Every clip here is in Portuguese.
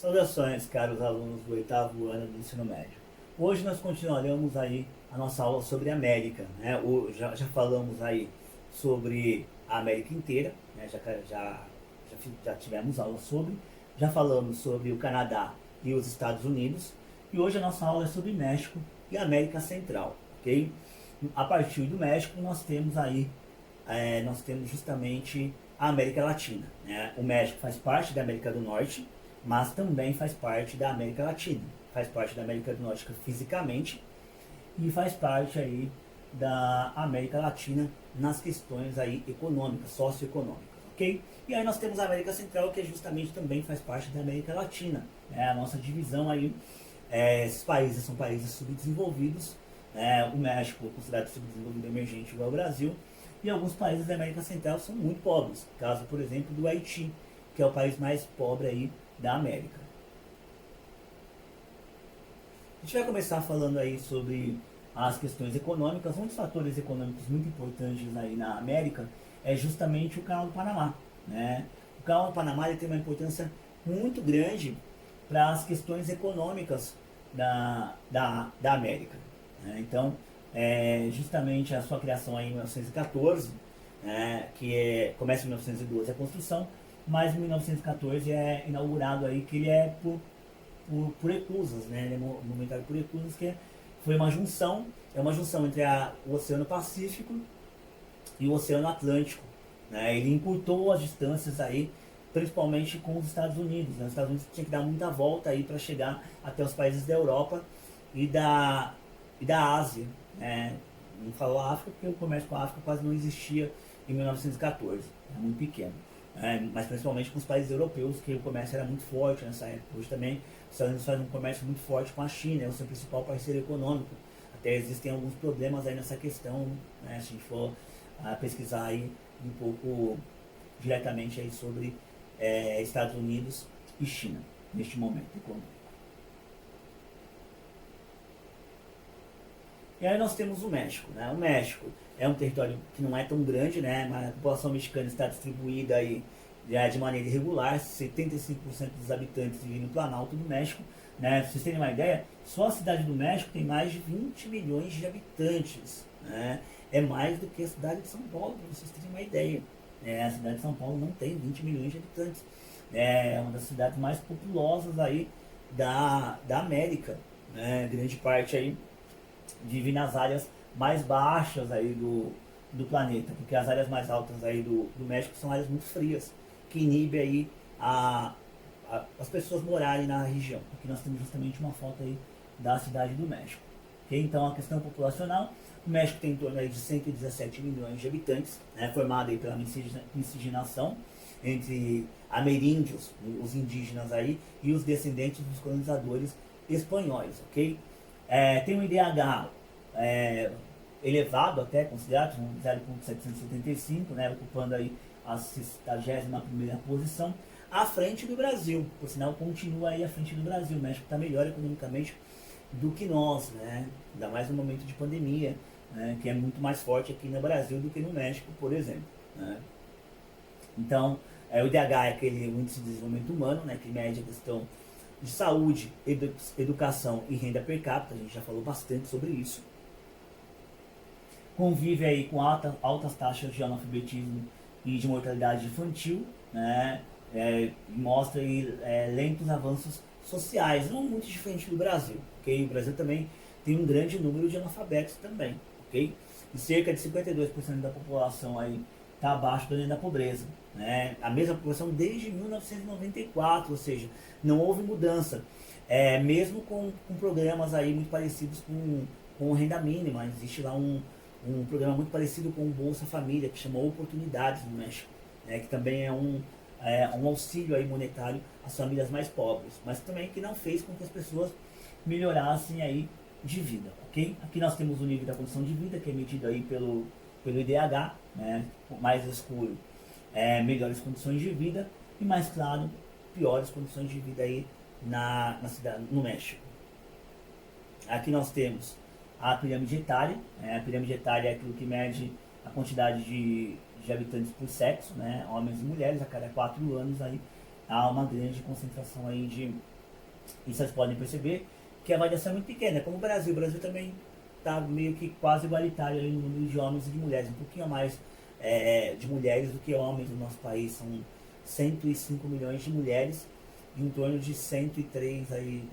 Saudações, caros alunos do oitavo ano do ensino médio. Hoje nós continuaremos aí a nossa aula sobre a América, né? Já falamos aí sobre a América inteira, né? Já tivemos aula sobre, já falamos sobre o Canadá e os Estados Unidos, e hoje a nossa aula é sobre México e América Central, ok? A partir do México nós temos justamente a América Latina, né? O México faz parte da América do Norte, mas também faz parte da América Latina. Faz parte da América do Norte fisicamente e faz parte aí da América Latina nas questões aí econômicas, socioeconômicas, ok? E aí nós temos a América Central, que justamente também faz parte da América Latina, né? A nossa divisão aí, esses países são países subdesenvolvidos, né? O México é considerado subdesenvolvido emergente igual ao Brasil, e alguns países da América Central são muito pobres, caso, por exemplo, do Haiti, que é o país mais pobre aí da América. A gente vai começar falando aí sobre as questões econômicas. Um dos fatores econômicos muito importantes aí na América é justamente o Canal do Panamá, né? O Canal do Panamá ele tem uma importância muito grande para as questões econômicas da América, né? Então, justamente a sua criação aí em 1914, né, começa em 1912 a construção, mas em 1914 é inaugurado aí que ele é por eclusas, né? Ele é movimentado por eclusas, foi uma junção entre o Oceano Pacífico e o Oceano Atlântico, né? Ele encurtou as distâncias aí, principalmente com os Estados Unidos, né? Os Estados Unidos tinham que dar muita volta aí para chegar até os países da Europa e da Ásia, né? Não falo África porque o comércio com a África quase não existia em 1914, era muito pequeno. Mas principalmente com os países europeus, que o comércio era muito forte nessa época. Hoje também os Estados Unidos fazem um comércio muito forte com a China, é o seu principal parceiro econômico. Até existem alguns problemas aí nessa questão, né, se a gente for pesquisar aí um pouco diretamente aí sobre Estados Unidos e China, neste momento econômico. E aí nós temos o México, né? O México é um território que não é tão grande, né? Mas a população mexicana está distribuída aí de maneira irregular, 75% dos habitantes vivem no Planalto do México, né? Pra vocês terem uma ideia, só a cidade do México tem mais de 20 milhões de habitantes, né? É mais do que a cidade de São Paulo, para vocês terem uma ideia. A cidade de São Paulo não tem 20 milhões de habitantes. É uma das cidades mais populosas aí da América, né? Grande parte aí vive nas áreas mais baixas aí do planeta, porque as áreas mais altas aí do México são áreas muito frias, que inibe aí as pessoas morarem na região. Aqui nós temos justamente uma foto aí da cidade do México. Okay? Então, a questão populacional, o México tem em torno aí de 117 milhões de habitantes, né, formado aí pela miscigenação entre ameríndios, os indígenas aí, e os descendentes dos colonizadores espanhóis, ok? Tem um IDH elevado até, considerado, 0,775, né, ocupando aí a 61ª posição, à frente do Brasil. Por sinal, continua aí à frente do Brasil. O México está melhor economicamente do que nós, né? Ainda mais no momento de pandemia, né, que é muito mais forte aqui no Brasil do que no México, por exemplo, né? Então, o IDH é aquele índice de desenvolvimento humano, né, que mede a questão de saúde, educação e renda per capita. A gente já falou bastante sobre isso. Convive aí com altas taxas de analfabetismo e de mortalidade infantil, né? Mostra aí lentos avanços sociais, não muito diferente do Brasil, ok? O Brasil também tem um grande número de analfabetos também, ok? E cerca de 52% da população aí está abaixo da linha da pobreza, né? A mesma população desde 1994, ou seja, não houve mudança, mesmo com programas aí muito parecidos com renda mínima. Existe lá um programa muito parecido com o Bolsa Família, que chama Oportunidades no México, né? Que também é um auxílio aí monetário às famílias mais pobres, mas também que não fez com que as pessoas melhorassem aí de vida, ok? Aqui nós temos o nível da condição de vida, que é medido aí pelo IDH, né? Mais escuro, melhores condições de vida, e mais claro, piores condições de vida aí na cidade, no México. Aqui nós temos a pirâmide etária. A pirâmide etária é aquilo que mede a quantidade de habitantes por sexo, né? Homens e mulheres, a cada 4 anos aí há uma grande concentração aí de... E vocês podem perceber que a variação é muito pequena, como o Brasil também está meio que quase igualitário ali no número de homens e de mulheres, um pouquinho a mais de mulheres do que homens no nosso país, são 105 milhões de mulheres e em torno de 103 aí,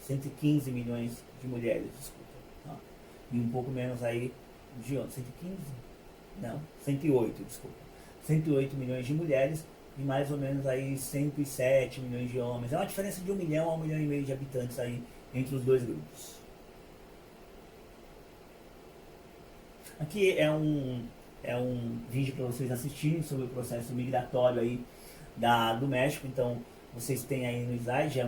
115 milhões de mulheres, desculpa, tá? E um pouco menos aí de homens, 115? Não, 108, desculpa. 108 milhões de mulheres e mais ou menos aí 107 milhões de homens. É uma diferença de 1 milhão a 1 milhão e meio de habitantes aí entre os dois grupos. Aqui é um vídeo para vocês assistirem sobre o processo migratório aí do México. Então vocês têm aí no slide, é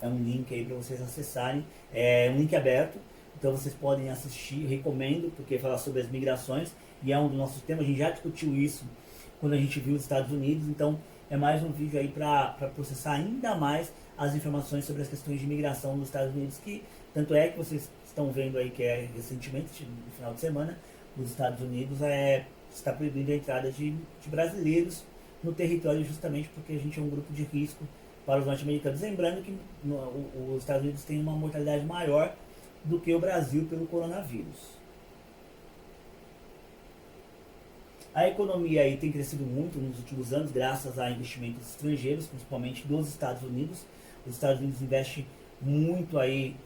um link aí para vocês acessarem. É um link aberto, então vocês podem assistir, recomendo, porque fala sobre as migrações e é um dos nossos temas. A gente já discutiu isso quando a gente viu os Estados Unidos, então é mais um vídeo aí para processar ainda mais as informações sobre as questões de imigração nos Estados Unidos, que tanto é que vocês estão vendo aí que recentemente, no final de semana, os Estados Unidos está proibindo a entrada de brasileiros no território, justamente porque a gente é um grupo de risco para os norte-americanos. Lembrando que os Estados Unidos têm uma mortalidade maior do que o Brasil pelo coronavírus. A economia aí tem crescido muito nos últimos anos, graças a investimentos estrangeiros, principalmente dos Estados Unidos. Os Estados Unidos investem muito aí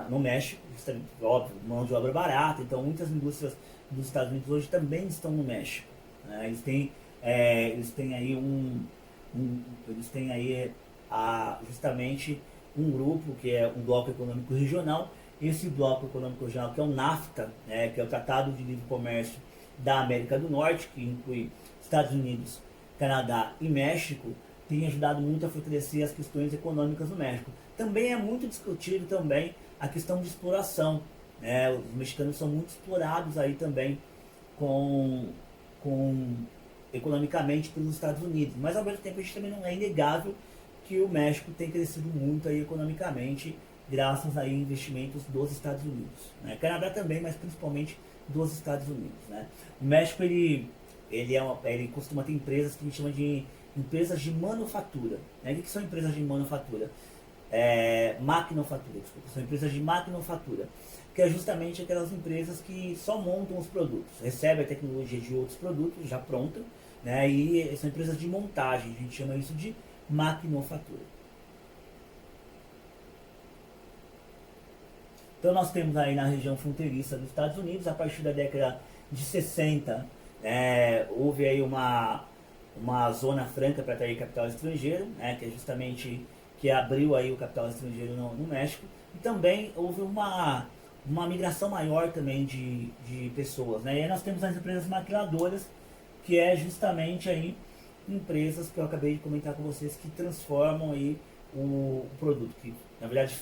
no México, óbvio, mão de obra barata, então muitas indústrias dos Estados Unidos hoje também estão no México. Né? Eles têm aí justamente um grupo que é um bloco econômico regional. Esse bloco econômico regional, que é o NAFTA, né, que é o Tratado de Livre Comércio da América do Norte, que inclui Estados Unidos, Canadá e México, tem ajudado muito a fortalecer as questões econômicas no México. Também é muito discutido também a questão de exploração. Né? Os mexicanos são muito explorados aí também economicamente pelos Estados Unidos. Mas ao mesmo tempo a gente também não é inegável que o México tem crescido muito aí economicamente, graças a investimentos dos Estados Unidos. Né? Canadá também, mas principalmente dos Estados Unidos. Né? O México ele costuma ter empresas que a gente chama de empresas de manufatura. Né? O que são empresas de manufatura? Maquinofatura, desculpa. São empresas de maquinofatura, que é justamente aquelas empresas que só montam os produtos, recebem a tecnologia de outros produtos já pronta, né? E são empresas de montagem, a gente chama isso de maquinofatura. Então nós temos aí na região fronteiriça dos Estados Unidos, a partir da década de 60, houve aí uma zona franca para atrair capital estrangeiro, né, que é justamente que abriu aí o capital estrangeiro no México. E também houve uma migração maior também de pessoas. Né? E aí nós temos as empresas maquiladoras, que é justamente aí empresas que eu acabei de comentar com vocês, que transformam aí o produto, que na verdade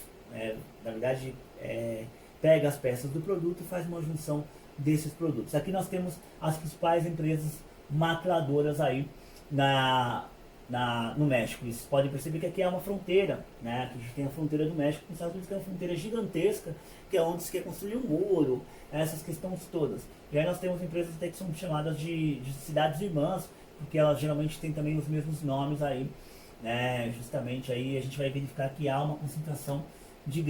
pega as peças do produto e faz uma junção desses produtos. Aqui nós temos as principais empresas maquiladoras aí no México. Vocês podem perceber que aqui é uma fronteira, né? Aqui a gente tem a fronteira do México com os Estados Unidos, que é uma fronteira gigantesca, que é onde se quer construir um muro, essas questões todas. E aí nós temos empresas até que são chamadas de cidades irmãs, porque elas geralmente têm também os mesmos nomes aí, né? Justamente aí a gente vai verificar que há uma concentração de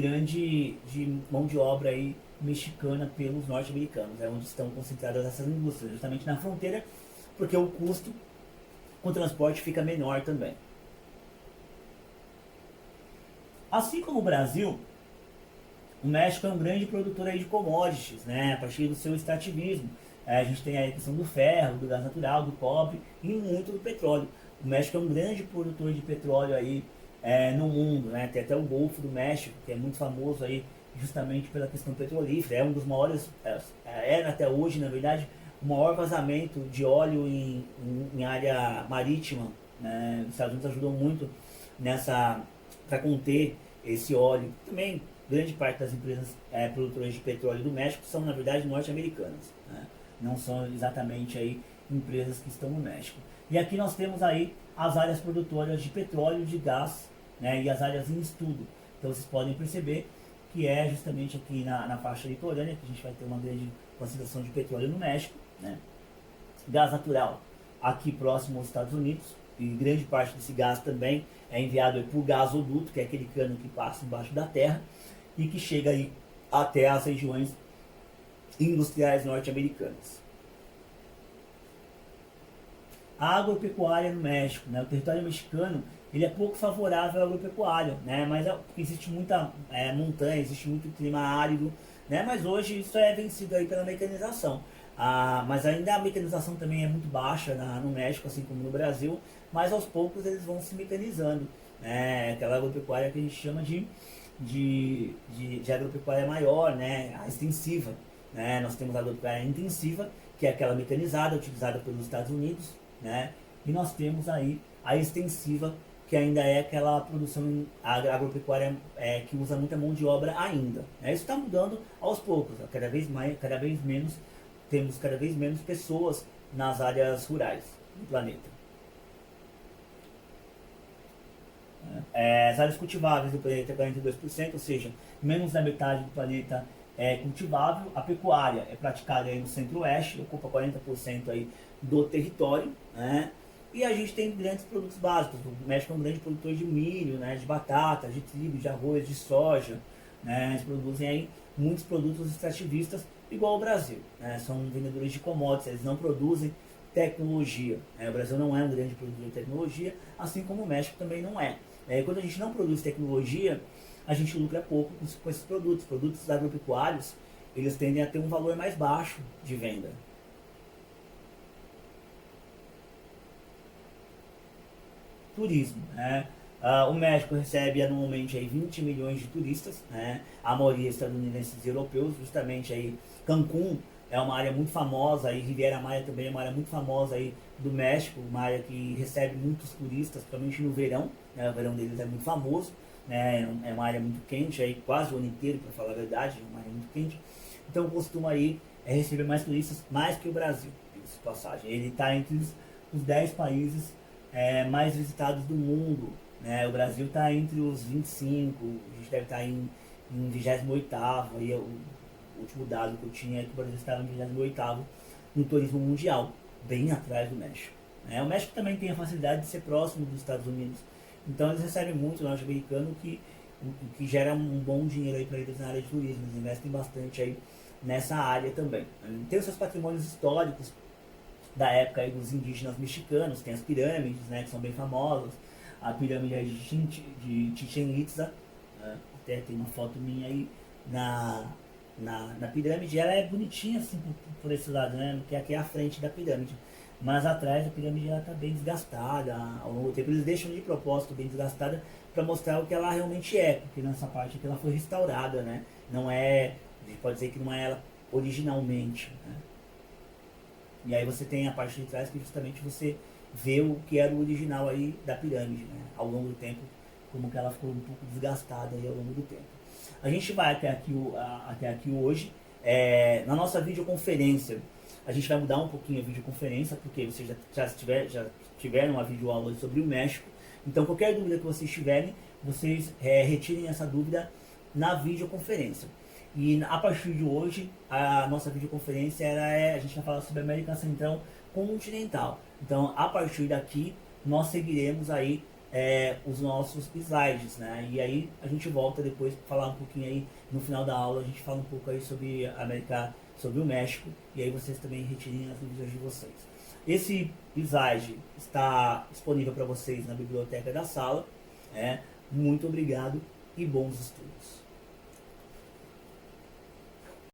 mão de obra aí mexicana pelos norte-americanos, onde estão concentradas essas indústrias, justamente na fronteira, porque o custo com o transporte fica menor também. Assim como o Brasil, o México é um grande produtor aí de commodities, né, a partir do seu extrativismo. A gente tem aí a questão do ferro, do gás natural, do cobre e muito do petróleo. O México é um grande produtor de petróleo aí no mundo, né? Tem até o Golfo do México, que é muito famoso aí justamente pela questão petrolífera. É um dos maiores, era até hoje, na verdade, o maior vazamento de óleo em área marítima. Né? Os Estados Unidos ajudam muito para conter esse óleo. Também grande parte das empresas produtoras de petróleo do México são, na verdade, norte-americanas. Né? Não são exatamente aí empresas que estão no México. E aqui nós temos aí as áreas produtoras de petróleo, de gás, né, e as áreas em estudo. Então vocês podem perceber que é justamente aqui na faixa litorânea que a gente vai ter uma grande concentração de petróleo no México. Né? Gás natural aqui próximo aos Estados Unidos, e grande parte desse gás também é enviado por gasoduto, que é aquele cano que passa embaixo da terra e que chega aí até as regiões industriais norte-americanas. A agropecuária no México, né? O território mexicano ele é pouco favorável à agropecuária, né? Mas existe muita montanha, existe muito clima árido, né? Mas hoje isso é vencido aí pela mecanização. Mas ainda a mecanização também é muito baixa no México, assim como no Brasil, mas aos poucos eles vão se mecanizando, né? Aquela agropecuária que a gente chama de agropecuária maior, né? A extensiva, né? Nós temos a agropecuária intensiva, que é aquela mecanizada utilizada pelos Estados Unidos, né? E nós temos aí a extensiva, que ainda é aquela produção agropecuária que usa muita mão de obra ainda, né? Isso está mudando aos poucos, temos cada vez menos pessoas nas áreas rurais do planeta. As áreas cultiváveis do planeta é 42%, ou seja, menos da metade do planeta é cultivável. A pecuária é praticada aí no centro-oeste, ocupa 40% aí do território, né? E a gente tem grandes produtos básicos. O México é um grande produtor de milho, né? De batata, de trigo, de arroz, de soja, né? Eles produzem aí muitos produtos extrativistas, igual ao Brasil, né? São vendedores de commodities, eles não produzem tecnologia, né? O Brasil não é um grande produtor de tecnologia, assim como o México também não é. Quando a gente não produz tecnologia, a gente lucra pouco com esses produtos. Produtos agropecuários, eles tendem a ter um valor mais baixo de venda. Turismo, né? O México recebe anualmente aí 20 milhões de turistas, né? A maioria estadunidenses e europeus, justamente aí Cancún é uma área muito famosa, e Riviera Maya também é uma área muito famosa aí do México, uma área que recebe muitos turistas, principalmente no verão, né? O verão deles é muito famoso, né? É uma área muito quente, aí quase o ano inteiro, para falar a verdade, é uma área muito quente. Então costuma aí receber mais turistas, mais que o Brasil, de passagem. Ele está entre os 10 países mais visitados do mundo, né? O Brasil está entre os 25, a gente deve estar em 28º, aí o último dado que eu tinha é que o Brasil estava em 28º no turismo mundial, bem atrás do México, né? O México também tem a facilidade de ser próximo dos Estados Unidos, então eles recebem muito norte-americano, que gera um bom dinheiro aí para eles na área de turismo. Eles investem bastante aí nessa área também. Tem os seus patrimônios históricos da época aí dos indígenas mexicanos, tem as pirâmides, né, que são bem famosas, a pirâmide de Chichén Itzá, né? Até tem uma foto minha aí na pirâmide. Ela é bonitinha assim por esse lado, né, que aqui é a frente da pirâmide, mas atrás da pirâmide ela está bem desgastada ao longo do tempo. Eles deixam de propósito bem desgastada para mostrar o que ela realmente é, porque nessa parte aqui ela foi restaurada, né, não é, a gente pode dizer que não é ela originalmente, né? E aí você tem a parte de trás que justamente você vê o que era o original aí da pirâmide, né? Ao longo do tempo, como que ela ficou um pouco desgastada aí ao longo do tempo. A gente vai até aqui hoje. Na nossa videoconferência, a gente vai mudar um pouquinho a videoconferência, porque vocês já tiveram uma videoaula sobre o México. Então qualquer dúvida que vocês tiverem, vocês retirem essa dúvida na videoconferência. E a partir de hoje, a nossa videoconferência a gente vai falar sobre a América Central continental. Então, a partir daqui, nós seguiremos aí os nossos slides, né? E aí a gente volta depois para falar um pouquinho aí, no final da aula, a gente fala um pouco aí sobre a América, sobre o México, e aí vocês também retirem as dúvidas de vocês. Esse slide está disponível para vocês na biblioteca da sala. Muito obrigado e bons estudos.